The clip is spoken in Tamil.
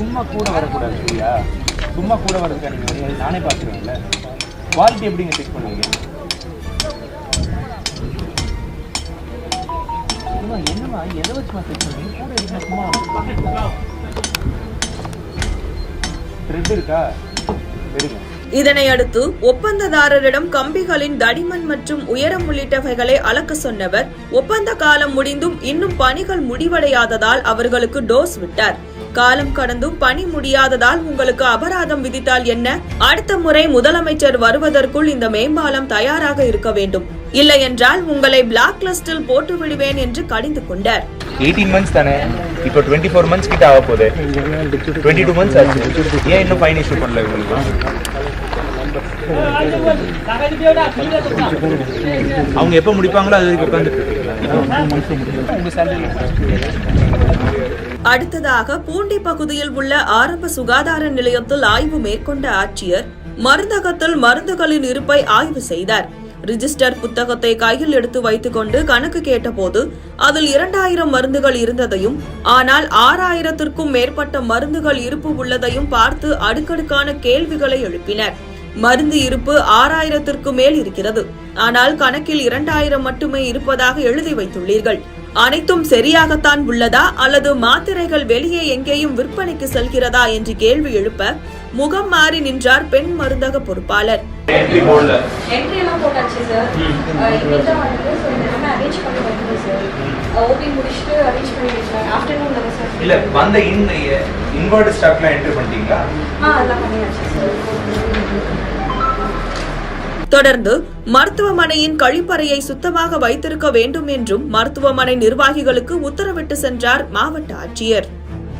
சும்மா கூட வரக்கூடாது சரியா? சும்மா கூட வரதுக்கா நீங்கள் நானே பார்த்துருவேன்ல. குவாலிட்டி எப்படிங்க செக் பண்ணுவீங்க? என்னமா எதை வச்சுமா செக் பண்ணுவீங்க? கூட இருக்கா சும்மா த்ரெட் இருக்கா எடுங்க. இதனையடுத்து ஒப்பந்ததாரரிடம் கம்பிகளின் தடிமன் மற்றும் உயரம் உள்ளிட்டவைகளை அளக்க சொன்னவர் ஒப்பந்த காலம் முடிந்தும் இன்னும் பணிகள் முடிவடையாததால் அவர்களுக்கு டோஸ் விட்டார். காலம் கடந்தும் பணி முடியாததால் உங்களுக்கு அபராதம் விதித்தால் என்ன? அடுத்த முறை முதலமைச்சர் வருவதற்குள் இந்த மேம்பாலம் தயாராக இருக்க வேண்டும், இல்லை என்றால் உங்களை பிளாக் லிஸ்டில் போட்டு விடுவேன் என்று கடிந்து கொண்டார். 18 months தானே, இப்போ 24 months கிட்ட ஆக போகுது. 22 months ஆச்சு. ஏன் இன்னும் ஃபைன் இஷ்யூ பண்ணல உங்களுக்கு? அவங்க எப்போ முடிப்பாங்களோ அது வரைக்கும் உட்காந்துட்டு அடுத்ததாக பூண்டி பகுதியில் உள்ள ஆரம்ப சுகாதார நிலையத்தில் ஆய்வு மேற்கொண்ட ஆட்சியர் மருந்தகத்தில் மருந்துகளின் இருப்பை ஆய்வு செய்தார். ரிஜிஸ்டர் புத்தகத்தை கையில் எடுத்து வைத்துக் கொண்டு கணக்கு கேட்டபோது அதில் 2000 மருந்துகள் இருந்ததையும் ஆனால் 6000த்திற்கும் மேற்பட்ட மருந்துகள் இருப்பு உள்ளதையும் பார்த்து அடுக்கடுக்கான கேள்விகளை எழுப்பினர். மருந்து இருப்பு 6000த்திற்கு மேல் இருக்கிறது, ஆனால் கணக்கில் 2000 மட்டுமே இருப்பதாக எழுதி வைத்துள்ளீர்கள். அனைத்தும் சரியாகத்தான் உள்ளதா அல்லது மாத்திரைகள் வெளியே எங்கேயும் விற்பனைக்கு செல்கிறதா என்று கேள்வி எழுப்ப முகம் மாறி நின்றார் பெண் மருந்தக பொறுப்பாளர். தொடர்ந்து மருத்துவமனையின் கழிப்பறையை சுத்தமாக வைத்திருக்க வேண்டும் என்றும் மருத்துவமனை நிர்வாகிகளுக்கு உத்தரவிட்டு சென்றார் மாவட்ட ஆட்சியர்.